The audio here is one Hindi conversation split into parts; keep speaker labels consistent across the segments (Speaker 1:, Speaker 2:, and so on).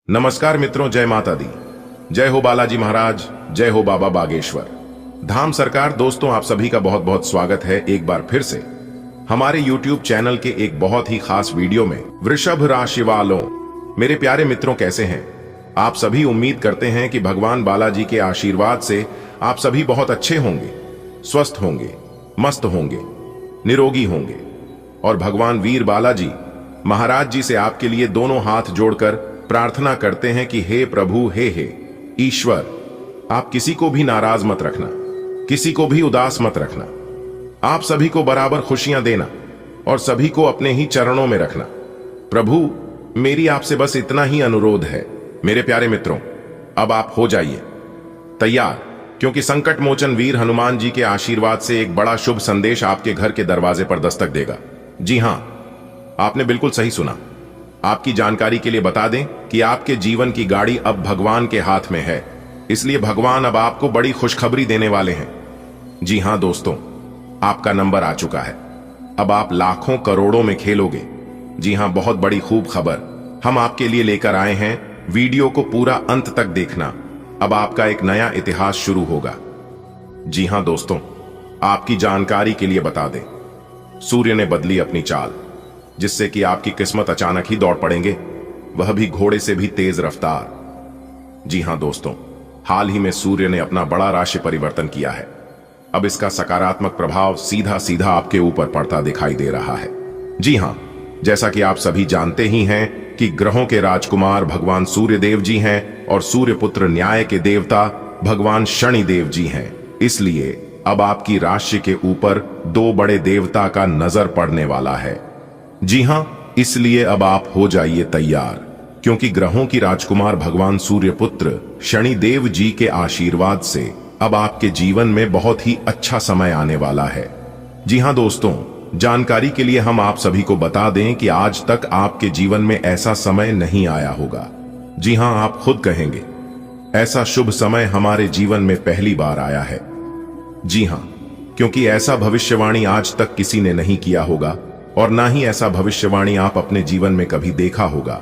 Speaker 1: नमस्कार मित्रों, जय माता दी। जय हो बालाजी महाराज, जय हो बाबा बागेश्वर धाम सरकार। दोस्तों, आप सभी का बहुत बहुत स्वागत है एक बार फिर से हमारे YouTube चैनल के एक बहुत ही खास वीडियो में। वृषभ राशि वालों, मेरे प्यारे मित्रों, कैसे हैं आप सभी? उम्मीद करते हैं कि भगवान बालाजी के आशीर्वाद से आप सभी बहुत अच्छे होंगे, स्वस्थ होंगे, मस्त होंगे, निरोगी होंगे और भगवान वीर बालाजी महाराज जी से आपके लिए दोनों हाथ जोड़कर प्रार्थना करते हैं कि हे प्रभु, हे ईश्वर, आप किसी को भी नाराज मत रखना, किसी को भी उदास मत रखना। आप सभी को बराबर खुशियां देना और सभी को अपने ही चरणों में रखना। प्रभु, मेरी आपसे बस इतना ही अनुरोध है। मेरे प्यारे मित्रों, अब आप हो जाइए तैयार, क्योंकि संकट मोचन वीर हनुमान जी के आशीर्वाद से एक बड़ा शुभ संदेश आपके घर के दरवाजे पर दस्तक देगा। जी हां, आपने बिल्कुल सही सुना। आपकी जानकारी के लिए बता दें कि आपके जीवन की गाड़ी अब भगवान के हाथ में है, इसलिए भगवान अब आपको बड़ी खुशखबरी देने वाले हैं। जी हां दोस्तों, आपका नंबर आ चुका है। अब आप लाखों करोड़ों में खेलोगे। जी हां, बहुत बड़ी खूब खबर हम आपके लिए लेकर आए हैं। वीडियो को पूरा अंत तक देखना। अब आपका एक नया इतिहास शुरू होगा। जी हां दोस्तों, आपकी जानकारी के लिए बता दें, सूर्य ने बदली अपनी चाल, जिससे कि आपकी किस्मत अचानक ही दौड़ पड़ेंगे, वह भी घोड़े से भी तेज रफ्तार। जी हां दोस्तों, हाल ही में सूर्य ने अपना बड़ा राशि परिवर्तन किया है। अब इसका सकारात्मक प्रभाव सीधा सीधा आपके ऊपर पड़ता दिखाई दे रहा है। जी हां, जैसा कि आप सभी जानते ही हैं कि ग्रहों के राजकुमार भगवान सूर्य देव जी हैं और सूर्य पुत्र न्याय के देवता भगवान शनि देव जी हैं। इसलिए अब आपकी राशि के ऊपर दो बड़े देवता का नजर पड़ने वाला है। जी हां, इसलिए अब आप हो जाइए तैयार, क्योंकि ग्रहों की राजकुमार भगवान सूर्य पुत्र शनि देव जी के आशीर्वाद से अब आपके जीवन में बहुत ही अच्छा समय आने वाला है। जी हां दोस्तों, जानकारी के लिए हम आप सभी को बता दें कि आज तक आपके जीवन में ऐसा समय नहीं आया होगा। जी हां, आप खुद कहेंगे, ऐसा शुभ समय हमारे जीवन में पहली बार आया है। जी हां, क्योंकि ऐसा भविष्यवाणी आज तक किसी ने नहीं किया होगा और ना ही ऐसा भविष्यवाणी आप अपने जीवन में कभी देखा होगा,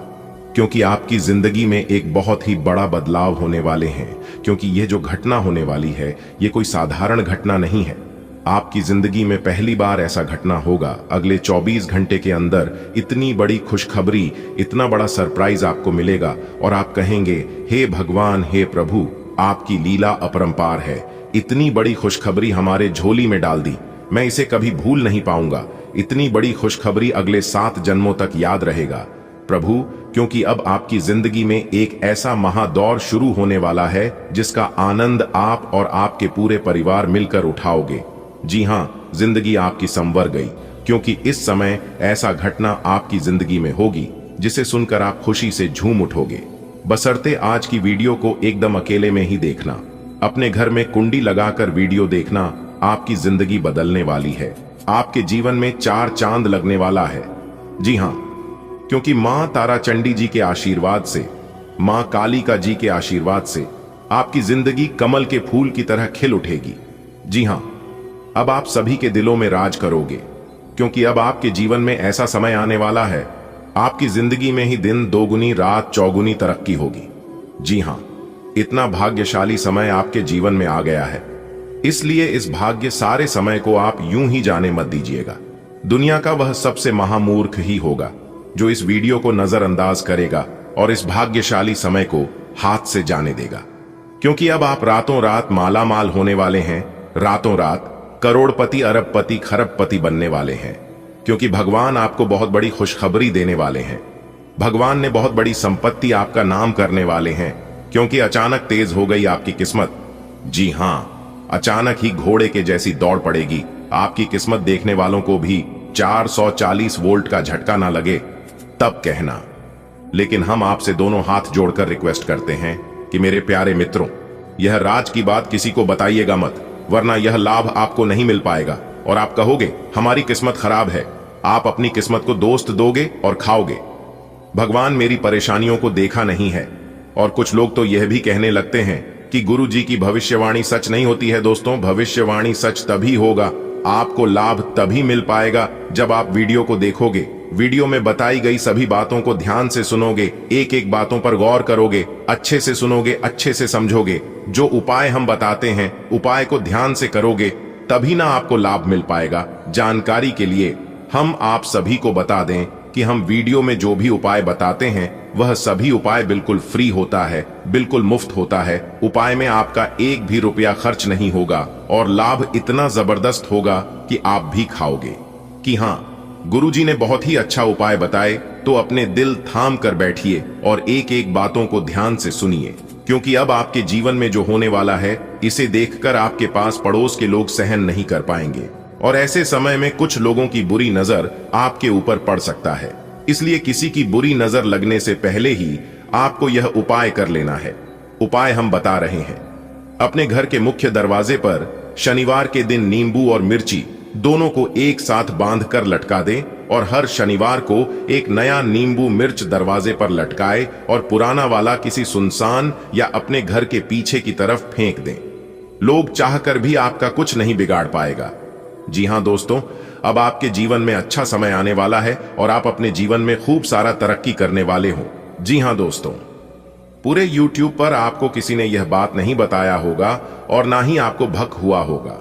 Speaker 1: क्योंकि आपकी जिंदगी में एक बहुत ही बड़ा बदलाव होने वाले हैं। क्योंकि यह जो घटना होने वाली है, यह कोई साधारण घटना नहीं है। आपकी जिंदगी में पहली बार ऐसा घटना होगा। अगले 24 घंटे के अंदर इतनी बड़ी खुशखबरी, इतना बड़ा सरप्राइज आपको मिलेगा और आप कहेंगे, हे भगवान, हे प्रभु, आपकी लीला अपरंपार है। इतनी बड़ी खुशखबरी हमारे झोली में डाल दी, मैं इसे कभी भूल नहीं पाऊंगा। इतनी बड़ी खुशखबरी अगले 7 जन्मों तक याद रहेगा प्रभु, क्योंकि अब आपकी जिंदगी में एक ऐसा महादौर शुरू होने वाला है जिसका आनंद आप और आपके पूरे परिवार मिलकर उठाओगे। जी हां, जिंदगी आपकी संवर गई, क्योंकि इस समय ऐसा घटना आपकी जिंदगी में होगी जिसे सुनकर आप खुशी से झूम उठोगे। बशर्ते आज की वीडियो को एकदम अकेले में ही देखना। अपने घर में कुंडी लगाकर वीडियो देखना। आपकी जिंदगी बदलने वाली है। आपके जीवन में 4 चांद लगने वाला है। जी हां, क्योंकि मां तारा चंडी जी के आशीर्वाद से, मां कालिका जी के आशीर्वाद से आपकी जिंदगी कमल के फूल की तरह खिल उठेगी। जी हां, अब आप सभी के दिलों में राज करोगे, क्योंकि अब आपके जीवन में ऐसा समय आने वाला है, आपकी जिंदगी में ही दिन दोगुनी रात चौगुनी तरक्की होगी। जी हां, इतना भाग्यशाली समय आपके जीवन में आ गया है। इसलिए इस भाग्य सारे समय को आप यूं ही जाने मत दीजिएगा। दुनिया का वह सबसे महामूर्ख ही होगा जो इस वीडियो को नजरअंदाज करेगा और इस भाग्यशाली समय को हाथ से जाने देगा, क्योंकि अब आप रातों रात मालामाल होने वाले हैं। रातों रात करोड़पति, अरबपति, खरबपति बनने वाले हैं, क्योंकि भगवान आपको बहुत बड़ी खुशखबरी देने वाले हैं। भगवान ने बहुत बड़ी संपत्ति आपका नाम करने वाले हैं, क्योंकि अचानक तेज हो गई आपकी किस्मत। जी हां, अचानक ही घोड़े के जैसी दौड़ पड़ेगी। आपकी किस्मत देखने वालों को भी 440 वोल्ट का झटका ना लगे तब कहना। लेकिन हम आपसे दोनों हाथ जोड़कर रिक्वेस्ट करते हैं कि मेरे प्यारे मित्रों, यह राज की बात किसी को बताइएगा मत, वरना यह लाभ आपको नहीं मिल पाएगा और आप कहोगे हमारी किस्मत खराब है। आप अपनी किस्मत को दोस्त दोगे और खाओगे। भगवान मेरी परेशानियों को देखा नहीं है। और कुछ लोग तो यह भी कहने लगते हैं कि गुरु जी की भविष्यवाणी सच नहीं होती है। दोस्तों, भविष्यवाणी सच तभी होगा, आपको लाभ तभी मिल पाएगा जब आप वीडियो को देखोगे वीडियो में बताई गई सभी बातों को ध्यान से सुनोगे, एक एक बातों पर गौर करोगे, अच्छे से सुनोगे, अच्छे से समझोगे, जो उपाय हम बताते हैं उपाय को ध्यान से करोगे, तभी ना आपको लाभ मिल पाएगा। जानकारी के लिए हम आप सभी को बता दें कि हम वीडियो में जो भी उपाय बताते हैं वह सभी उपाय बिल्कुल फ्री होता है, बिल्कुल मुफ्त होता है। उपाय में आपका एक भी रुपया खर्च नहीं होगा और लाभ इतना जबरदस्त होगा कि आप भी खाओगे। कि हाँ, गुरुजी ने बहुत ही अच्छा उपाय बताए, तो अपने दिल थाम कर बैठिए और एक एक बातों को ध्यान से सुनिए, क्योंकि अब आपके जीवन में जो होने वाला है इसे देखकर आपके पास पड़ोस के लोग सहन नहीं कर पाएंगे और ऐसे समय में कुछ लोगों की बुरी नजर आपके ऊपर पड़ सकता है। इसलिए किसी की बुरी नजर लगने से पहले ही आपको यह उपाय कर लेना है। उपाय हम बता रहे हैं। अपने घर के मुख्य दरवाजे पर शनिवार के दिन नींबू और मिर्ची दोनों को एक साथ बांधकर लटका दें और हर शनिवार को एक नया नींबू मिर्च दरवाजे पर लटकाए और पुराना वाला किसी सुनसान या अपने घर के पीछे की तरफ फेंक दें। लोग चाहकर भी आपका कुछ नहीं बिगाड़ पाएगा। जी हां दोस्तों, अब आपके जीवन में अच्छा समय आने वाला है और आप अपने जीवन में खूब सारा तरक्की करने वाले हो। जी हां दोस्तों, पूरे YouTube पर आपको किसी ने यह बात नहीं बताया होगा और ना ही आपको भक हुआ होगा।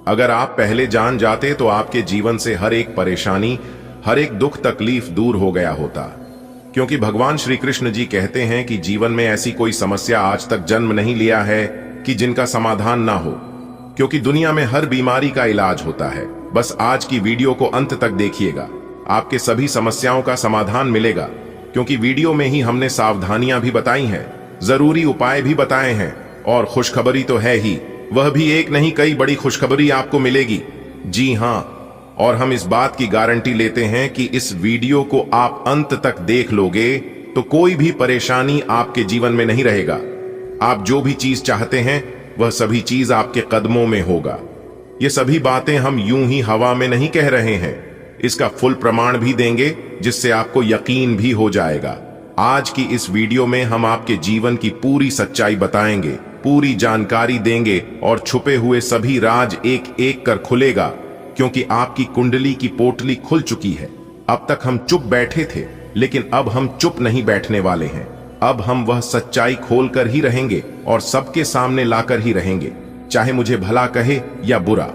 Speaker 1: अगर आप पहले जान जाते तो आपके जीवन से हर एक परेशानी, हर एक दुख तकलीफ दूर हो गया होता, क्योंकि भगवान श्री कृष्ण जी कहते हैं कि जीवन में ऐसी कोई समस्या आज तक जन्म नहीं लिया है कि जिनका समाधान ना हो, क्योंकि दुनिया में हर बीमारी का इलाज होता है। बस आज की वीडियो को अंत तक देखिएगा, आपके सभी समस्याओं का समाधान मिलेगा, क्योंकि वीडियो में ही हमने सावधानियां भी बताई हैं, जरूरी उपाय भी बताए हैं और खुशखबरी तो है ही, वह भी एक नहीं कई बड़ी खुशखबरी आपको मिलेगी। जी हां, और हम इस बात की गारंटी लेते हैं कि इस वीडियो को आप अंत तक देख लोगे तो कोई भी परेशानी आपके जीवन में नहीं रहेगा। आप जो भी चीज चाहते हैं वह सभी चीज आपके कदमों में होगा। ये सभी बातें हम यूं ही हवा में नहीं कह रहे हैं, इसका फुल प्रमाण भी देंगे जिससे आपको यकीन भी हो जाएगा। आज की इस वीडियो में हम आपके जीवन की पूरी सच्चाई बताएंगे, पूरी जानकारी देंगे और छुपे हुए सभी राज एक एक कर खुलेगा, क्योंकि आपकी कुंडली की पोटली खुल चुकी है। अब तक हम चुप बैठे थे, लेकिन अब हम चुप नहीं बैठने वाले हैं। अब हम वह सच्चाई खोलकर ही रहेंगे और सबके सामने लाकर ही रहेंगे, चाहे मुझे भला कहे या बुरा।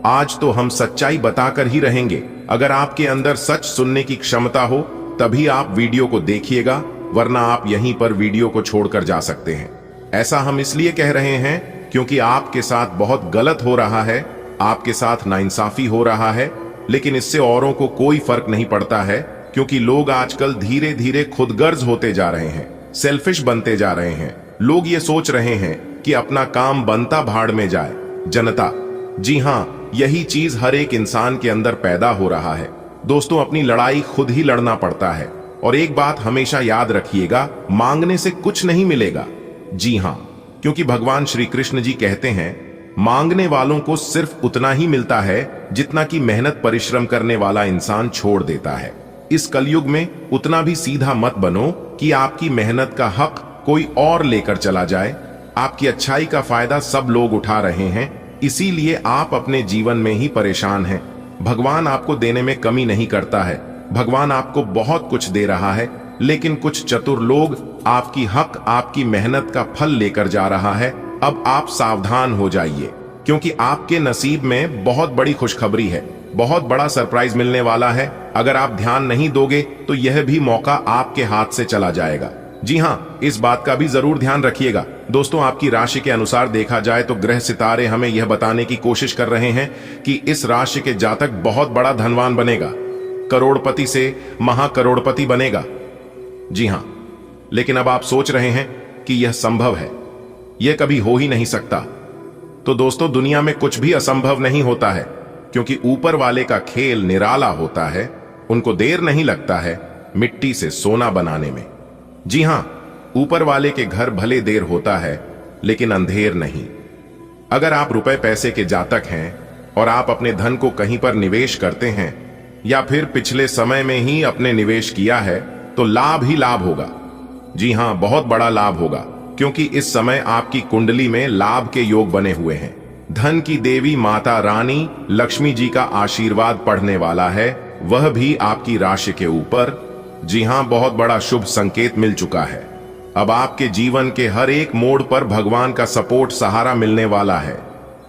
Speaker 1: आज तो हम सच्चाई बताकर ही रहेंगे। अगर आपके अंदर सच सुनने की क्षमता हो तभी आप वीडियो को देखिएगा, वरना आप यहीं पर वीडियो को छोड़कर जा सकते हैं। ऐसा हम इसलिए कह रहे हैं क्योंकि आपके साथ बहुत गलत हो रहा है, आपके साथ नाइंसाफी हो रहा है, लेकिन इससे औरों को कोई फर्क नहीं पड़ता है, क्योंकि लोग आजकल धीरे धीरे खुदगर्ज होते जा रहे हैं, सेल्फिश बनते जा रहे हैं। लोग ये सोच रहे हैं कि अपना काम बनता भाड़ में जाए। जनता, जी हां, यही चीज हर एक इंसान के अंदर पैदा हो रहा है। दोस्तों, अपनी लड़ाई खुद ही लड़ना पड़ता है और एक बात हमेशा याद रखिएगा, मांगने से कुछ नहीं मिलेगा। जी हां, क्योंकि भगवान श्री कृष्ण जी कहते हैं, मांगने वालों को सिर्फ उतना ही मिलता है जितना कि मेहनत परिश्रम करने वाला इंसान छोड़ देता है। इस कलयुग में उतना भी सीधा मत बनो कि आपकी मेहनत का हक कोई और लेकर चला जाए। आपकी अच्छाई का फायदा सब लोग उठा रहे हैं, इसीलिए आप अपने जीवन में ही परेशान हैं। भगवान आपको देने में कमी नहीं करता है, भगवान आपको बहुत कुछ दे रहा है, लेकिन कुछ चतुर लोग आपकी हक, आपकी मेहनत का फल लेकर जा रहा है। अब आप सावधान हो जाइए, क्योंकि आपके नसीब में बहुत बड़ी खुशखबरी है, बहुत बड़ा सरप्राइज मिलने वाला है। अगर आप ध्यान नहीं दोगे तो यह भी मौका आपके हाथ से चला जाएगा। जी हां, इस बात का भी जरूर ध्यान रखिएगा। दोस्तों, आपकी राशि के अनुसार देखा जाए तो ग्रह सितारे हमें यह बताने की कोशिश कर रहे हैं कि इस राशि के जातक बहुत बड़ा धनवान बनेगा, करोड़पति से महाकरोड़पति बनेगा। जी हां, लेकिन अब आप सोच रहे हैं कि यह संभव है, यह कभी हो ही नहीं सकता। तो दोस्तों, दुनिया में कुछ भी असंभव नहीं होता है, क्योंकि ऊपर वाले का खेल निराला होता है। उनको देर नहीं लगता है मिट्टी से सोना बनाने में। जी हां, ऊपर वाले के घर भले देर होता है, लेकिन अंधेर नहीं। अगर आप रुपए पैसे के जातक हैं और आप अपने धन को कहीं पर निवेश करते हैं या फिर पिछले समय में ही अपने निवेश किया है, तो लाभ ही लाभ होगा। जी हां, बहुत बड़ा लाभ होगा, क्योंकि इस समय आपकी कुंडली में लाभ के योग बने हुए हैं। धन की देवी माता रानी लक्ष्मी जी का आशीर्वाद पढ़ने वाला है वह भी आपकी राशि के ऊपर। जी हां, बहुत बड़ा शुभ संकेत मिल चुका है। अब आपके जीवन के हर एक मोड़ पर भगवान का सपोर्ट, सहारा मिलने वाला है।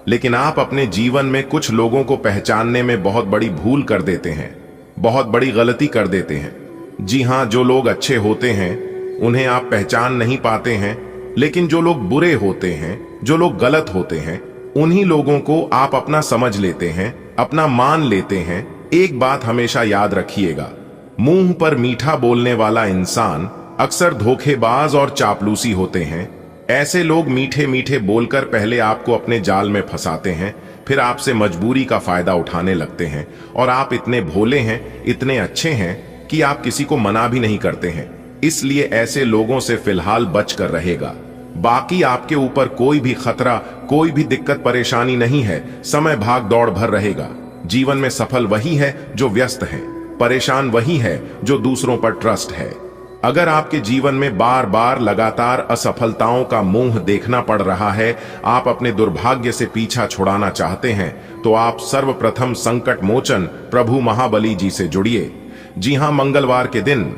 Speaker 1: लेकिन आप अपने जीवन में कुछ लोगों को पहचानने में बहुत बड़ी भूल कर देते हैं, बहुत बड़ी गलती कर देते हैं। जी हां, जो लोग अच्छे होते हैं उन्हें आप पहचान नहीं पाते हैं, लेकिन जो लोग बुरे होते हैं, जो लोग गलत होते हैं, उन्हीं लोगों को आप अपना समझ लेते हैं, अपना मान लेते हैं। एक बात हमेशा याद रखिएगा, मुंह पर मीठा बोलने वाला इंसान अक्सर धोखेबाज और चापलूसी होते हैं। ऐसे लोग मीठे मीठे बोलकर पहले आपको अपने जाल में फंसाते हैं, फिर आपसे मजबूरी का फायदा उठाने लगते हैं। और आप इतने भोले हैं, इतने अच्छे हैं कि आप किसी को मना भी नहीं करते हैं। इसलिए ऐसे लोगों से फिलहाल बच कर रहेगा। बाकी आपके ऊपर कोई भी खतरा, कोई भी दिक्कत परेशानी नहीं है। समय भाग दौड़ भर रहेगा। जीवन में सफल वही है जो व्यस्त है, परेशान वही है जो दूसरों पर ट्रस्ट है। अगर आपके जीवन में बार बार लगातार असफलताओं का मुंह देखना पड़ रहा है, आप अपने दुर्भाग्य से पीछा छुड़ाना चाहते हैं, तो आप सर्वप्रथम संकट मोचन प्रभु महाबली जी से जुड़िए। जी हां, मंगलवार के दिन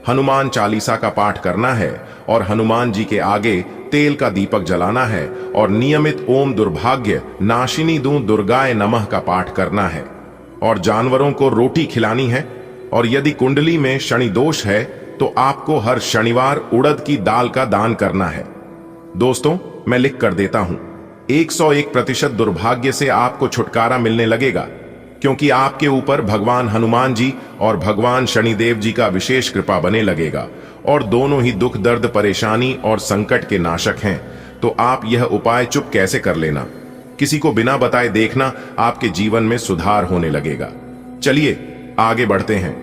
Speaker 1: हनुमान चालीसा का पाठ करना है और हनुमान जी के आगे तेल का दीपक जलाना है और नियमित ओम दुर्भाग्य नाशिनी दूं दुर्गाए नमः का पाठ करना है और जानवरों को रोटी खिलानी है। और यदि कुंडली में शनि दोष है तो आपको हर शनिवार उड़द की दाल का दान करना है। दोस्तों, मैं लिख कर देता हूं, 101% दुर्भाग्य से आपको छुटकारा मिलने लगेगा, क्योंकि आपके ऊपर भगवान हनुमान जी और भगवान शनिदेव जी का विशेष कृपा बने लगेगा और दोनों ही दुख, दर्द, परेशानी और संकट के नाशक हैं। तो आप यह उपाय चुप कैसे कर लेना, किसी को बिना बताए देखना, आपके जीवन में सुधार होने लगेगा। चलिए आगे बढ़ते हैं।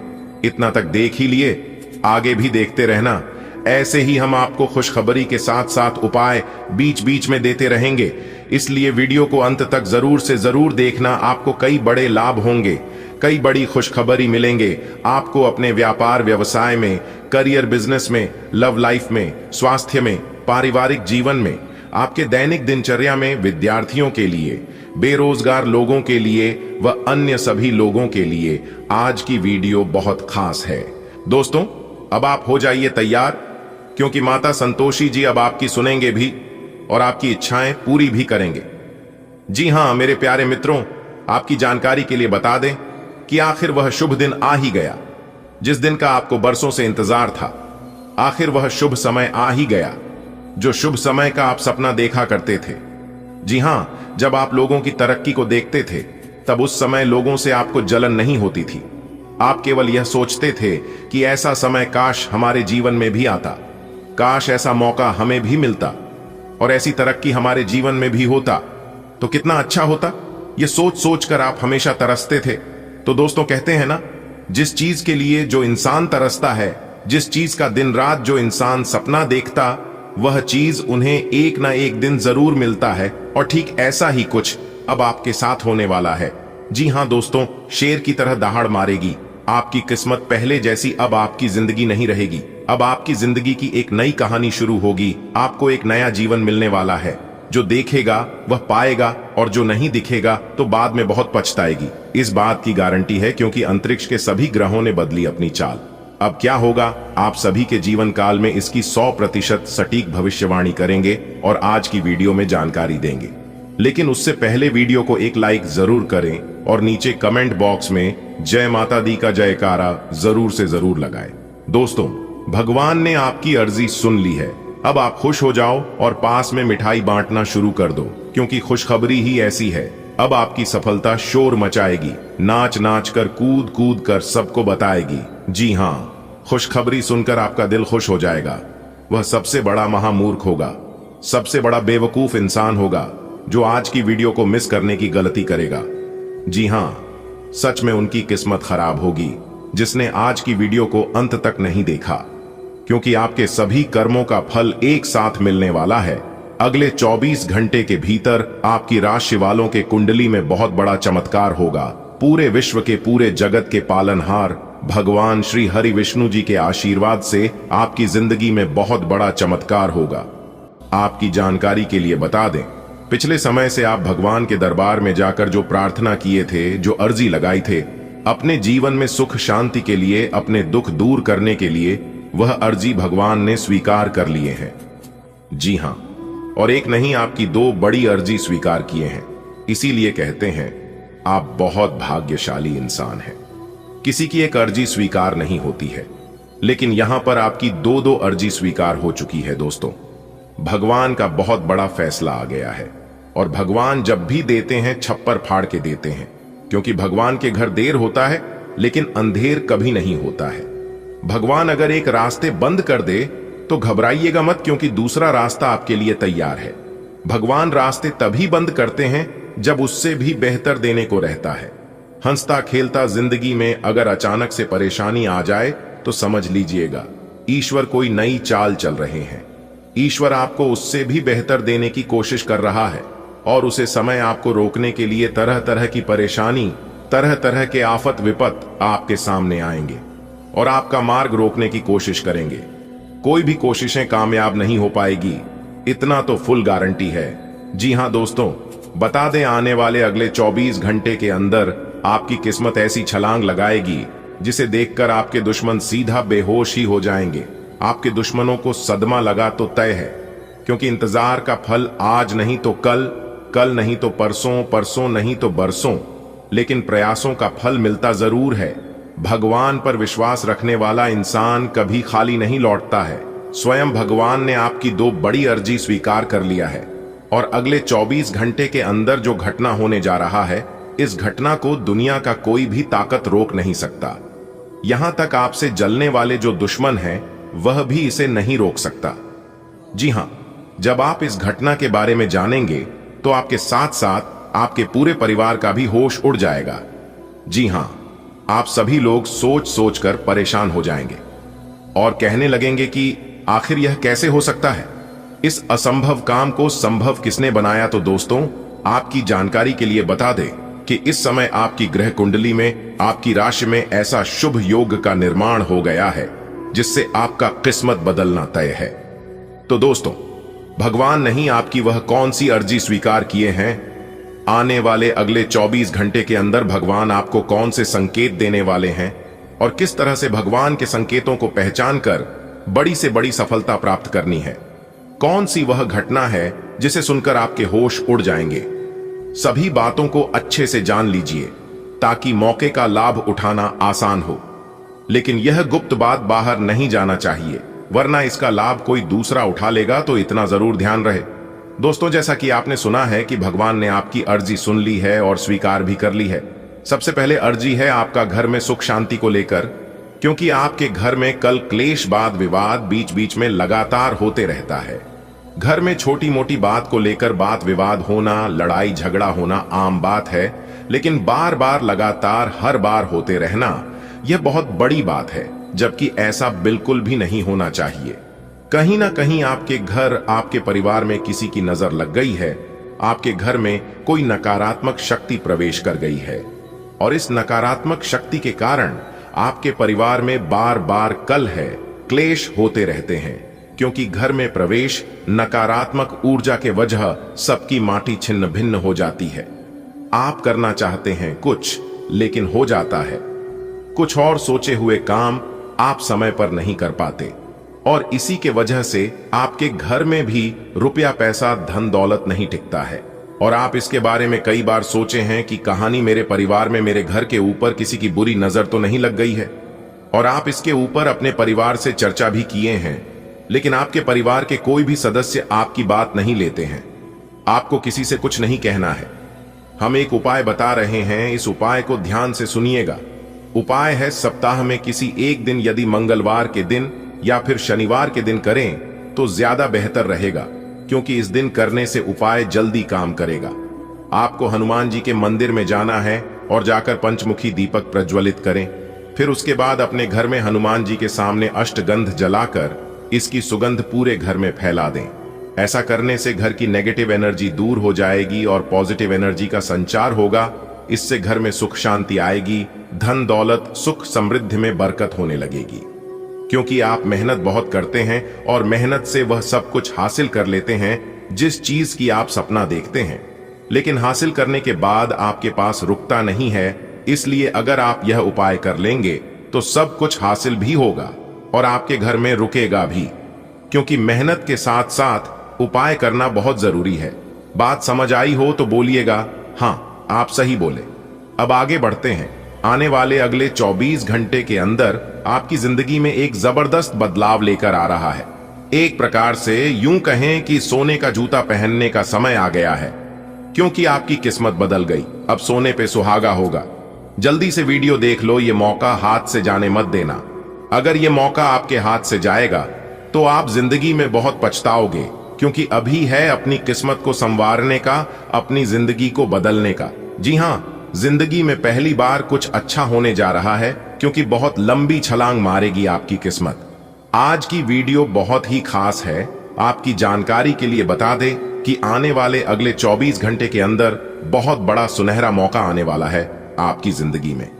Speaker 1: इतना तक देख ही लिए, आगे भी देखते रहना। ऐसे ही हम आपको खुशखबरी के साथ साथ उपाय बीच बीच में देते रहेंगे, इसलिए वीडियो को अंत तक जरूर से जरूर देखना। आपको कई बड़े लाभ होंगे, कई बड़ी खुशखबरी मिलेंगे आपको अपने व्यापार व्यवसाय में, करियर बिजनेस में, लव लाइफ में, स्वास्थ्य में, पारिवारिक जीवन में, आपके दैनिक दिनचर्या में, विद्यार्थियों के लिए, बेरोजगार लोगों के लिए व अन्य सभी लोगों के लिए आज की वीडियो बहुत खास है। दोस्तों, अब आप हो जाइए तैयार, क्योंकि माता संतोषी जी अब आपकी सुनेंगे भी और आपकी इच्छाएं पूरी भी करेंगे। जी हां मेरे प्यारे मित्रों, आपकी जानकारी के लिए बता दें कि आखिर वह शुभ दिन आ ही गया, जिस दिन का आपको बरसों से इंतजार था। आखिर वह शुभ समय आ ही गया, जो शुभ समय का आप सपना देखा करते थे। जी हां, जब आप लोगों की तरक्की को देखते थे, तब उस समय लोगों से आपको जलन नहीं होती थी। आप केवल यह सोचते थे कि ऐसा समय काश हमारे जीवन में भी आता, काश ऐसा मौका हमें भी मिलता और ऐसी तरक्की हमारे जीवन में भी होता तो कितना अच्छा होता। यह सोच सोच कर आप हमेशा तरसते थे। तो दोस्तों, कहते हैं ना, जिस चीज के लिए जो इंसान तरसता है, जिस चीज का दिन रात जो इंसान सपना देखता, वह चीज उन्हें एक ना एक दिन जरूर मिलता है। और ठीक ऐसा ही कुछ अब आपके साथ होने वाला है। जी हां दोस्तों, शेर की तरह दहाड़ मारेगी। आपकी किस्मत पहले जैसी अब आपकी जिंदगी नहीं रहेगी। अब आपकी जिंदगी की एक नई कहानी शुरू होगी। आपको एक नया जीवन मिलने वाला है। जो देखेगा वह पाएगा और जो नहीं दिखेगा तो बाद में बहुत पछताएगी। इस बात की गारंटी है, क्योंकि अंतरिक्ष के सभी ग्रहों ने बदली अपनी चाल। अब क्या होगा, आप सभी के जीवन काल में इसकी 100% सटीक भविष्यवाणी करेंगे और आज की वीडियो में जानकारी देंगे। लेकिन उससे पहले वीडियो को एक लाइक जरूर करें और नीचे कमेंट बॉक्स में जय माता दी का जयकारा जरूर से जरूर लगाएं। दोस्तों, भगवान ने आपकी अर्जी सुन ली है। अब आप खुश हो जाओ और पास में मिठाई बांटना शुरू कर दो, क्योंकि खुशखबरी ही ऐसी है। अब आपकी सफलता शोर मचाएगी, नाच नाच कर, कूद कूद कर सबको बताएगी। जी हां, खुशखबरी सुनकर आपका दिल खुश हो जाएगा। वह सबसे बड़ा महामूर्ख होगा, सबसे बड़ा बेवकूफ इंसान होगा जो आज की वीडियो को मिस करने की गलती करेगा। जी हां, सच में उनकी किस्मत खराब होगी जिसने आज की वीडियो को अंत तक नहीं देखा, क्योंकि आपके सभी कर्मों का फल एक साथ मिलने वाला है। अगले 24 घंटे के भीतर आपकी राशि वालों के कुंडली में बहुत बड़ा चमत्कार होगा। पूरे विश्व के, पूरे जगत के पालनहार भगवान श्री हरि विष्णु जी के आशीर्वाद से आपकी जिंदगी में बहुत बड़ा चमत्कार होगा। आपकी जानकारी के लिए बता दें, पिछले समय से आप भगवान के दरबार में जाकर जो प्रार्थना किए थे, जो अर्जी लगाई थे, अपने जीवन में सुख शांति के लिए, अपने दुख दूर करने के लिए वह अर्जी भगवान ने स्वीकार कर लिए हैं। जी हां, और एक नहीं आपकी 2 बड़ी अर्जी स्वीकार किए हैं। इसीलिए कहते हैं आप बहुत भाग्यशाली इंसान हैं। किसी की एक अर्जी स्वीकार नहीं होती है, लेकिन यहां पर आपकी 2 अर्जी स्वीकार हो चुकी है। दोस्तों, भगवान का बहुत बड़ा फैसला आ गया है, और भगवान जब भी देते हैं छप्पर फाड़ के देते हैं, क्योंकि भगवान के घर देर होता है लेकिन अंधेर कभी नहीं होता है। भगवान अगर एक रास्ते बंद कर दे तो घबराइएगा मत, क्योंकि दूसरा रास्ता आपके लिए तैयार है। भगवान रास्ते तभी बंद करते हैं जब उससे भी बेहतर देने को रहता है। हंसता खेलता जिंदगी में अगर अचानक से परेशानी आ जाए तो समझ लीजिएगा ईश्वर कोई नई चाल चल रहे हैं। ईश्वर आपको उससे भी बेहतर देने की कोशिश कर रहा है, और उसे समय आपको रोकने के लिए तरह तरह की परेशानी, तरह तरह के आफत विपत आपके सामने आएंगे और आपका मार्ग रोकने की कोशिश करेंगे। कोई भी कोशिशें कामयाब नहीं हो पाएगी, इतना तो फुल गारंटी है। जी हां दोस्तों, बता दें आने वाले अगले 24 घंटे के अंदर आपकी किस्मत ऐसी छलांग लगाएगी जिसे देखकर आपके दुश्मन सीधा बेहोश ही हो जाएंगे। आपके दुश्मनों को सदमा लगा तो तय है, क्योंकि इंतजार का फल आज नहीं तो कल, कल नहीं तो परसों, परसों नहीं तो बरसों, लेकिन प्रयासों का फल मिलता जरूर है। भगवान पर विश्वास रखने वाला इंसान कभी खाली नहीं लौटता है। स्वयं भगवान ने आपकी 2 बड़ी अर्जी स्वीकार कर लिया है, और अगले 24 घंटे के अंदर जो घटना होने जा रहा है, इस घटना को दुनिया का कोई भी ताकत रोक नहीं सकता। यहां तक आपसे जलने वाले जो दुश्मन हैं, वह भी इसे नहीं रोक सकता। जी हां, जब आप इस घटना के बारे में जानेंगे तो आपके साथ साथ आपके पूरे परिवार का भी होश उड़ जाएगा। जी हां, आप सभी लोग सोच सोच कर परेशान हो जाएंगे और कहने लगेंगे कि आखिर यह कैसे हो सकता है, इस असंभव काम को संभव किसने बनाया। तो दोस्तों, आपकी जानकारी के लिए बता दें कि इस समय आपकी ग्रह कुंडली में, आपकी राशि में ऐसा शुभ योग का निर्माण हो गया है जिससे आपका किस्मत बदलना तय है। तो दोस्तों, भगवान नहीं आपकी वह कौन सी अर्जी स्वीकार किए हैं, आने वाले अगले 24 घंटे के अंदर भगवान आपको कौन से संकेत देने वाले हैं, और किस तरह से भगवान के संकेतों को पहचान कर बड़ी से बड़ी सफलता प्राप्त करनी है। कौन सी वह घटना है जिसे सुनकर आपके होश उड़ जाएंगे। सभी बातों को अच्छे से जान लीजिए ताकि मौके का लाभ उठाना आसान हो, लेकिन यह गुप्त बात बाहर नहीं जाना चाहिए, वरना इसका लाभ कोई दूसरा उठा लेगा। तो इतना जरूर ध्यान रहे। दोस्तों, जैसा कि आपने सुना है कि भगवान ने आपकी अर्जी सुन ली है और स्वीकार भी कर ली है। सबसे पहले अर्जी है आपका घर में सुख शांति को लेकर, क्योंकि आपके घर में कल क्लेश, वाद विवाद बीच बीच में लगातार होते रहता है। घर में छोटी मोटी बात को लेकर बात विवाद होना, लड़ाई झगड़ा होना आम बात है, लेकिन बार बार लगातार हर बार होते रहना यह बहुत बड़ी बात है, जबकि ऐसा बिल्कुल भी नहीं होना चाहिए। कहीं ना कहीं आपके घर, आपके परिवार में किसी की नजर लग गई है। आपके घर में कोई नकारात्मक शक्ति प्रवेश कर गई है, और इस नकारात्मक शक्ति के कारण आपके परिवार में बार बार कलह, क्लेश होते रहते हैं, क्योंकि घर में प्रवेश नकारात्मक ऊर्जा के वजह सबकी माटी छिन्न भिन्न हो जाती है। आप करना चाहते हैं कुछ, लेकिन हो जाता है कुछ और। सोचे हुए काम आप समय पर नहीं कर पाते, और इसी के वजह से आपके घर में भी रुपया पैसा धन दौलत नहीं टिकता है। और आप इसके बारे में कई बार सोचे हैं कि कहानी मेरे परिवार में, मेरे घर के ऊपर किसी की बुरी नजर तो नहीं लग गई है, और आप इसके ऊपर अपने परिवार से चर्चा भी किए हैं, लेकिन आपके परिवार के कोई भी सदस्य आपकी बात नहीं लेते हैं। आपको किसी से कुछ नहीं कहना है। हम एक उपाय बता रहे हैं, इस उपाय को ध्यान से सुनिएगा। उपाय है सप्ताह में किसी एक दिन, यदि मंगलवार के दिन या फिर शनिवार के दिन करें तो ज्यादा बेहतर रहेगा, क्योंकि इस दिन करने से उपाय जल्दी काम करेगा। आपको हनुमान जी के मंदिर में जाना है और जाकर पंचमुखी दीपक प्रज्वलित करें। फिर उसके बाद अपने घर में हनुमान जी के सामने अष्टगंध जलाकर इसकी सुगंध पूरे घर में फैला दें। ऐसा करने से घर की नेगेटिव एनर्जी दूर हो जाएगी और पॉजिटिव एनर्जी का संचार होगा। इससे घर में सुख शांति आएगी, धन दौलत सुख समृद्धि में बरकत होने लगेगी। क्योंकि आप मेहनत बहुत करते हैं और मेहनत से वह सब कुछ हासिल कर लेते हैं जिस चीज की आप सपना देखते हैं, लेकिन हासिल करने के बाद आपके पास रुकता नहीं है, इसलिए अगर आप यह उपाय कर लेंगे तो सब कुछ हासिल भी होगा और आपके घर में रुकेगा भी, क्योंकि मेहनत के साथ साथ उपाय करना बहुत जरूरी है। बात समझ आई हो तो बोलिएगा हाँ, आप सही बोले। अब आगे बढ़ते हैं। आने वाले अगले 24 घंटे के अंदर आपकी जिंदगी में एक जबरदस्त बदलाव लेकर आ रहा है। एक प्रकार से यूं कहें कि सोने का जूता पहनने का समय आ गया है, क्योंकि आपकी किस्मत बदल गई। अब सोने पे सुहागा होगा। जल्दी से वीडियो देख लो, ये मौका हाथ से जाने मत देना। अगर ये मौका आपके हाथ से जाएगा तो आप जिंदगी में बहुत पछताओगे, क्योंकि अभी है अपनी किस्मत को संवारने का, अपनी जिंदगी को बदलने का। जी हाँ, जिंदगी में पहली बार कुछ अच्छा होने जा रहा है, क्योंकि बहुत लंबी छलांग मारेगी आपकी किस्मत। आज की वीडियो बहुत ही खास है। आपकी जानकारी के लिए बता दें कि आने वाले अगले 24 घंटे के अंदर बहुत बड़ा सुनहरा मौका आने वाला है आपकी जिंदगी में,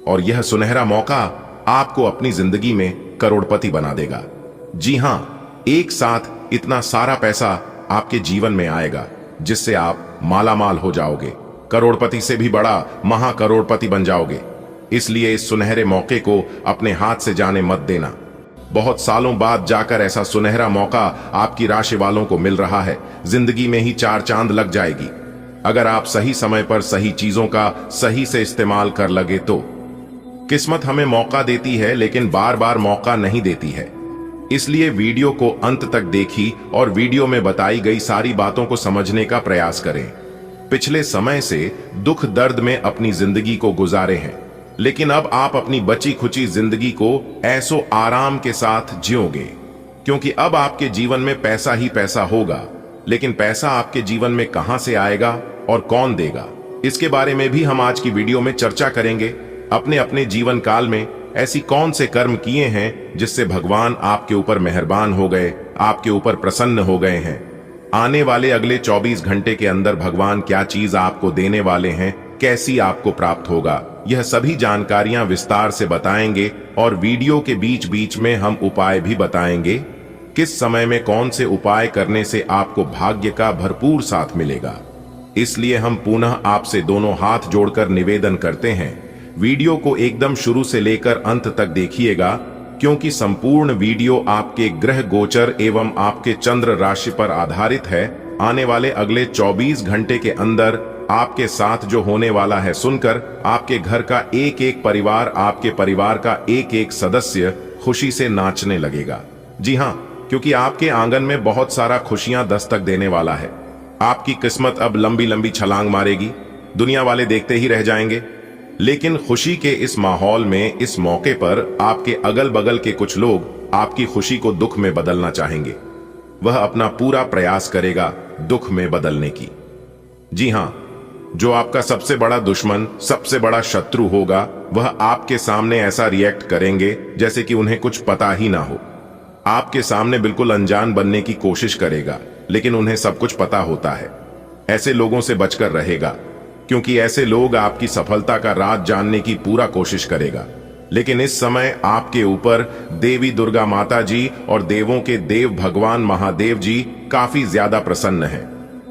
Speaker 1: और यह सुनहरा मौका आपको अपनी जिंदगी में करोड़पति बना देगा। जी हाँ, एक साथ इतना सारा पैसा आपके जीवन में आएगा जिससे आप मालामाल हो जाओगे, करोड़पति से भी बड़ा महाकरोड़पति बन जाओगे। इसलिए इस सुनहरे मौके को अपने हाथ से जाने मत देना। बहुत सालों बाद जाकर ऐसा सुनहरा मौका आपकी राशि वालों को मिल रहा है। जिंदगी में ही 4 चांद लग जाएगी अगर आप सही समय पर सही चीजों का सही से इस्तेमाल कर लगे तो। किस्मत हमें मौका देती है, लेकिन बार बार मौका नहीं देती है। इसलिए वीडियो को अंत तक देखी और वीडियो में बताई गई सारी बातों को समझने का प्रयास करें। पिछले समय से दुख दर्द में अपनी जिंदगी को गुजारे हैं, लेकिन अब आप अपनी बची खुची जिंदगी को ऐसो आराम के साथ जियोगे, क्योंकि अब आपके जीवन में पैसा ही पैसा होगा। लेकिन पैसा आपके जीवन में कहां से आएगा और कौन देगा, इसके बारे में भी हम आज की वीडियो में चर्चा करेंगे। अपने अपने जीवन काल में ऐसी कौन से कर्म किए हैं जिससे भगवान आपके ऊपर मेहरबान हो गए, आपके ऊपर प्रसन्न हो गए हैं। आने वाले अगले 24 घंटे के अंदर भगवान क्या चीज आपको देने वाले हैं, कैसी आपको प्राप्त होगा, यह सभी जानकारियां विस्तार से बताएंगे। और वीडियो के बीच बीच में हम उपाय भी बताएंगे, किस समय में कौन से उपाय करने से आपको भाग्य का भरपूर साथ मिलेगा। इसलिए हम पुनः आपसे दोनों हाथ जोड़कर निवेदन करते हैं, वीडियो को एकदम शुरू से लेकर अंत तक देखिएगा, क्योंकि संपूर्ण वीडियो आपके ग्रह गोचर एवं आपके चंद्र राशि पर आधारित है। आने वाले अगले 24 घंटे के अंदर आपके साथ जो होने वाला है सुनकर आपके घर का एक एक परिवार, आपके परिवार का एक एक सदस्य खुशी से नाचने लगेगा। जी हाँ, क्योंकि आपके आंगन में बहुत सारा खुशियां दस्तक देने वाला है। आपकी किस्मत अब लंबी लंबी छलांग मारेगी, दुनिया वाले देखते ही रह जाएंगे। लेकिन खुशी के इस माहौल में, इस मौके पर आपके अगल बगल के कुछ लोग आपकी खुशी को दुख में बदलना चाहेंगे। वह अपना पूरा प्रयास करेगा दुख में बदलने की। जी हाँ, जो आपका सबसे बड़ा दुश्मन, सबसे बड़ा शत्रु होगा, वह आपके सामने ऐसा रिएक्ट करेंगे जैसे कि उन्हें कुछ पता ही ना हो। आपके सामने बिल्कुल अनजान बनने की कोशिश करेगा, लेकिन उन्हें सब कुछ पता होता है। ऐसे लोगों से बचकर रहेगा, क्योंकि ऐसे लोग आपकी सफलता का राज जानने की पूरा कोशिश करेगा। लेकिन इस समय आपके ऊपर देवी दुर्गा माता जी और देवों के देव भगवान महादेव जी काफी ज्यादा प्रसन्न हैं।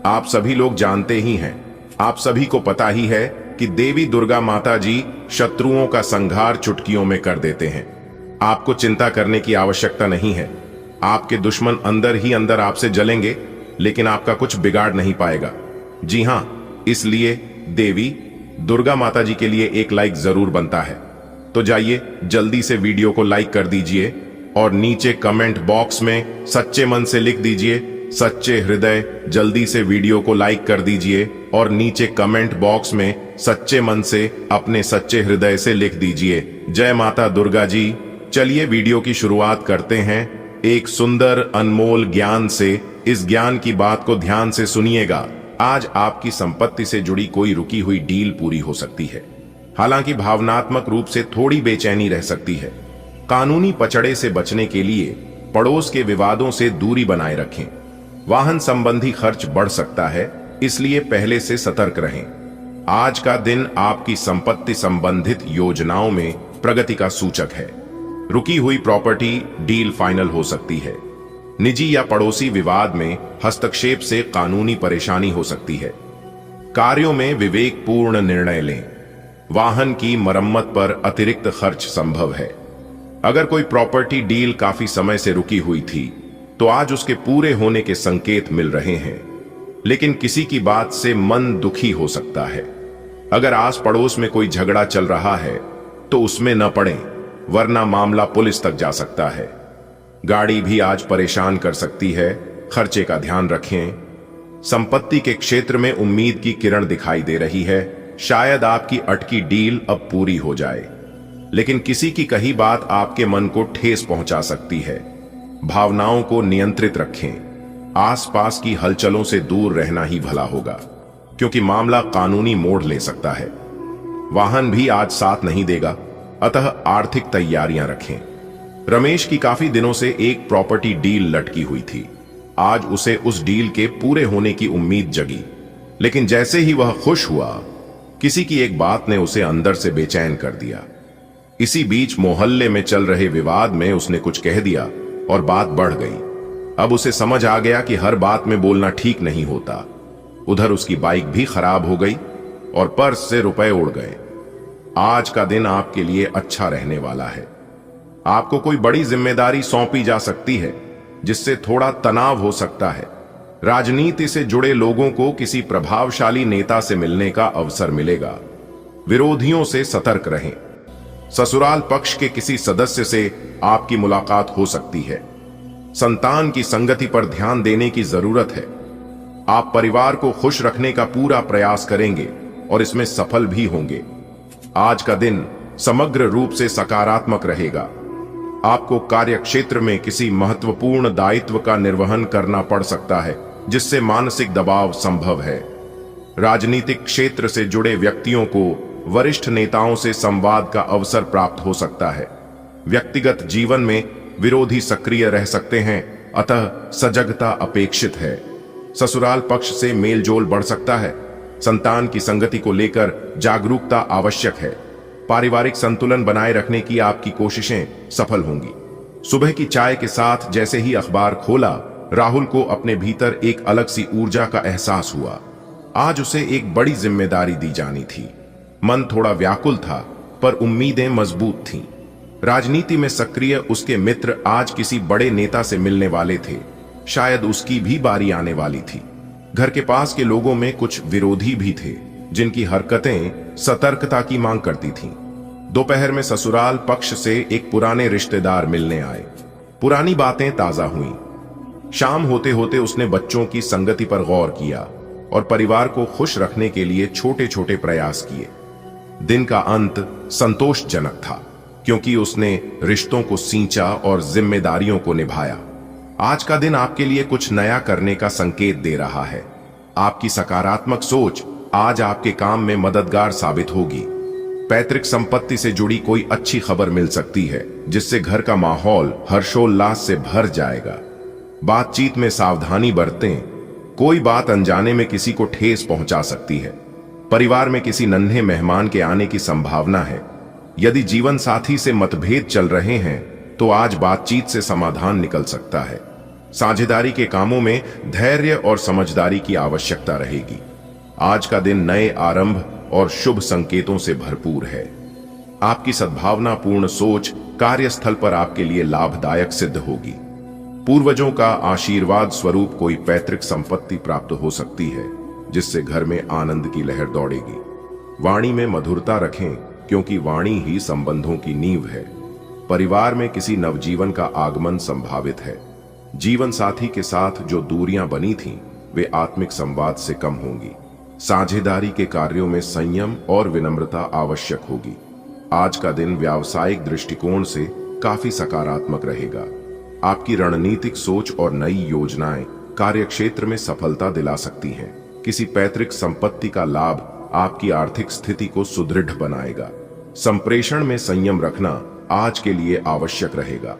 Speaker 1: आप सभी लोग जानते ही हैं, आप सभी को पता ही है कि देवी दुर्गा माता जी शत्रुओं का संहार चुटकियों में कर देते हैं। आपको चिंता करने की आवश्यकता नहीं है। आपके दुश्मन अंदर ही अंदर आपसे जलेंगे, लेकिन आपका कुछ बिगाड़ नहीं पाएगा। जी हाँ, इसलिए देवी दुर्गा माता जी के लिए एक लाइक जरूर बनता है। तो जाइए जल्दी से वीडियो को लाइक कर दीजिए और नीचे कमेंट बॉक्स में सच्चे मन से लिख दीजिए सच्चे हृदय। जल्दी से वीडियो को लाइक कर दीजिए और नीचे कमेंट बॉक्स में सच्चे मन से अपने सच्चे हृदय से लिख दीजिए जय माता दुर्गा जी। चलिए वीडियो की शुरुआत करते हैं एक सुंदर अनमोल ज्ञान से। इस ज्ञान की बात को ध्यान से सुनिएगा। आज आपकी संपत्ति से जुड़ी कोई रुकी हुई डील पूरी हो सकती है। हालांकि भावनात्मक रूप से थोड़ी बेचैनी रह सकती है। कानूनी पचड़े से बचने के लिए पड़ोस के विवादों से दूरी बनाए रखें। वाहन संबंधी खर्च बढ़ सकता है, इसलिए पहले से सतर्क रहें। आज का दिन आपकी संपत्ति संबंधित योजनाओं में प्रगति का सूचक है। रुकी हुई प्रॉपर्टी डील फाइनल हो सकती है। निजी या पड़ोसी विवाद में हस्तक्षेप से कानूनी परेशानी हो सकती है। कार्यों में विवेकपूर्ण निर्णय लें। वाहन की मरम्मत पर अतिरिक्त खर्च संभव है। अगर कोई प्रॉपर्टी डील काफी समय से रुकी हुई थी तो आज उसके पूरे होने के संकेत मिल रहे हैं, लेकिन किसी की बात से मन दुखी हो सकता है। अगर आस पड़ोस में कोई झगड़ा चल रहा है तो उसमें न पड़ें, वरना मामला पुलिस तक जा सकता है। गाड़ी भी आज परेशान कर सकती है, खर्चे का ध्यान रखें। संपत्ति के क्षेत्र में उम्मीद की किरण दिखाई दे रही है, शायद आपकी अटकी डील अब पूरी हो जाए, लेकिन किसी की कही बात आपके मन को ठेस पहुंचा सकती है। भावनाओं को नियंत्रित रखें। आसपास की हलचलों से दूर रहना ही भला होगा, क्योंकि मामला कानूनी मोड़ ले सकता है। वाहन भी आज साथ नहीं देगा, अतः आर्थिक तैयारियां रखें। रमेश की काफी दिनों से एक प्रॉपर्टी डील लटकी हुई थी। आज उसे उस डील के पूरे होने की उम्मीद जगी, लेकिन जैसे ही वह खुश हुआ, किसी की एक बात ने उसे अंदर से बेचैन कर दिया। इसी बीच मोहल्ले में चल रहे विवाद में उसने कुछ कह दिया और बात बढ़ गई। अब उसे समझ आ गया कि हर बात में बोलना ठीक नहीं होता। उधर उसकी बाइक भी खराब हो गई और पर्स से रुपए उड़ गए। आज का दिन आपके लिए अच्छा रहने वाला है। आपको कोई बड़ी जिम्मेदारी सौंपी जा सकती है, जिससे थोड़ा तनाव हो सकता है। राजनीति से जुड़े लोगों को किसी प्रभावशाली नेता से मिलने का अवसर मिलेगा। विरोधियों से सतर्क रहें। ससुराल पक्ष के किसी सदस्य से आपकी मुलाकात हो सकती है। संतान की संगति पर ध्यान देने की जरूरत है। आप परिवार को खुश रखने का पूरा प्रयास करेंगे और इसमें सफल भी होंगे। आज का दिन समग्र रूप से सकारात्मक रहेगा। आपको कार्यक्षेत्र में किसी महत्वपूर्ण दायित्व का निर्वहन करना पड़ सकता है, जिससे मानसिक दबाव संभव है। राजनीतिक क्षेत्र से जुड़े व्यक्तियों को वरिष्ठ नेताओं से संवाद का अवसर प्राप्त हो सकता है। व्यक्तिगत जीवन में विरोधी सक्रिय रह सकते हैं, अतः सजगता अपेक्षित है। ससुराल पक्ष से मेलजोल बढ़ सकता है। संतान की संगति को लेकर जागरूकता आवश्यक है। पारिवारिक संतुलन बनाए रखने की आपकी कोशिशें सफल होंगी। सुबह की चाय के साथ जैसे ही अखबार खोला, राहुल को अपने भीतर एक अलग सी ऊर्जा का एहसास हुआ। आज उसे एक बड़ी जिम्मेदारी दी जानी थी। मन थोड़ा व्याकुल था, पर उम्मीदें मजबूत थीं। राजनीति में सक्रिय उसके मित्र आज किसी बड़े नेता से मिलने वाले थे। शायद उसकी भी बारी आने वाली थी। घर के पास के लोगों में कुछ विरोधी भी थे, जिनकी हरकतें सतर्कता की मांग करती थीं। दोपहर में ससुराल पक्ष से एक पुराने रिश्तेदार मिलने आए। पुरानी बातें ताजा हुईं। शाम होते होते उसने बच्चों की संगति पर गौर किया और परिवार को खुश रखने के लिए छोटे छोटे प्रयास किए। दिन का अंत संतोषजनक था, क्योंकि उसने रिश्तों को सींचा और जिम्मेदारियों को निभाया। आज का दिन आपके लिए कुछ नया करने का संकेत दे रहा है। आपकी सकारात्मक सोच आज आपके काम में मददगार साबित होगी। पैतृक संपत्ति से जुड़ी कोई अच्छी खबर मिल सकती है, जिससे घर का माहौल हर्षोल्लास से भर जाएगा। बातचीत में सावधानी बरतें। कोई बात अनजाने में किसी को ठेस पहुंचा सकती है। परिवार में किसी नन्हे मेहमान के आने की संभावना है। यदि जीवन साथी से मतभेद चल रहे हैं तो आज बातचीत से समाधान निकल सकता है। साझेदारी के कामों में धैर्य और समझदारी की आवश्यकता रहेगी। आज का दिन नए आरंभ और शुभ संकेतों से भरपूर है। आपकी सद्भावनापूर्ण सोच कार्यस्थल पर आपके लिए लाभदायक सिद्ध होगी। पूर्वजों का आशीर्वाद स्वरूप कोई पैतृक संपत्ति प्राप्त हो सकती है, जिससे घर में आनंद की लहर दौड़ेगी। वाणी में मधुरता रखें, क्योंकि वाणी ही संबंधों की नींव है। परिवार में किसी नवजीवन का आगमन संभावित है। जीवन साथी के साथ जो दूरियां बनी थीं, वे आत्मिक संवाद से कम होंगी। साझेदारी के कार्यों में संयम और विनम्रता आवश्यक होगी। आज का दिन व्यावसायिक दृष्टिकोण से काफी सकारात्मक रहेगा। आपकी रणनीतिक सोच और नई योजनाएं कार्यक्षेत्र में सफलता दिला सकती हैं। किसी पैतृक संपत्ति का लाभ आपकी आर्थिक स्थिति को सुदृढ़ बनाएगा। संप्रेषण में संयम रखना आज के लिए आवश्यक रहेगा।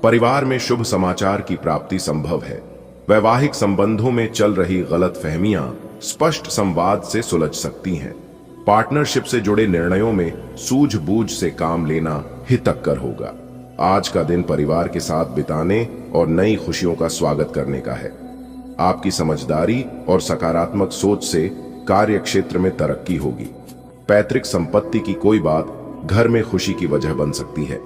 Speaker 1: परिवार में शुभ समाचार की प्राप्ति संभव है। वैवाहिक संबंधों में चल रही गलतफहमियां स्पष्ट संवाद से सुलझ सकती हैं। पार्टनरशिप से जुड़े निर्णयों में सूझबूझ से काम लेना हितकर होगा। आज का दिन परिवार के साथ बिताने और नई खुशियों का स्वागत करने का है। आपकी समझदारी और सकारात्मक सोच से कार्य क्षेत्र में तरक्की होगी। पैतृक संपत्ति की कोई बात घर में खुशी की वजह बन सकती है।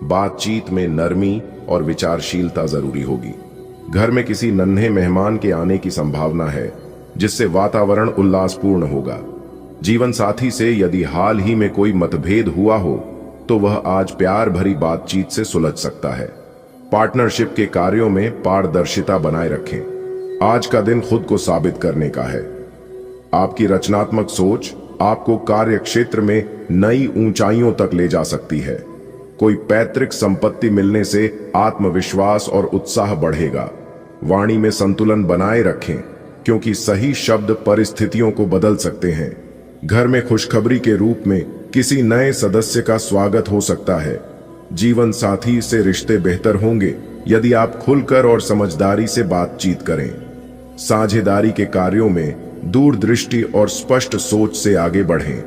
Speaker 1: बातचीत में नरमी और विचारशीलता जरूरी होगी। घर में किसी नन्हे मेहमान के आने की संभावना है, जिससे वातावरण उल्लासपूर्ण होगा। जीवन साथी से यदि हाल ही में कोई मतभेद हुआ हो तो वह आज प्यार भरी बातचीत से सुलझ सकता है। पार्टनरशिप के कार्यों में पारदर्शिता बनाए रखें। आज का दिन खुद को साबित करने का है। आपकी रचनात्मक सोच आपको कार्य क्षेत्र में नई ऊंचाइयों तक ले जा सकती है। कोई पैतृक संपत्ति मिलने से आत्मविश्वास और उत्साह बढ़ेगा। वाणी में संतुलन बनाए रखें, क्योंकि सही शब्द परिस्थितियों को बदल सकते हैं। घर में खुशखबरी के रूप में किसी नए सदस्य का स्वागत हो सकता है। जीवन साथी से रिश्ते बेहतर होंगे यदि आप खुलकर और समझदारी से बातचीत करें। साझेदारी के कार्यों में दूरदृष्टि और स्पष्ट सोच से आगे बढ़ें।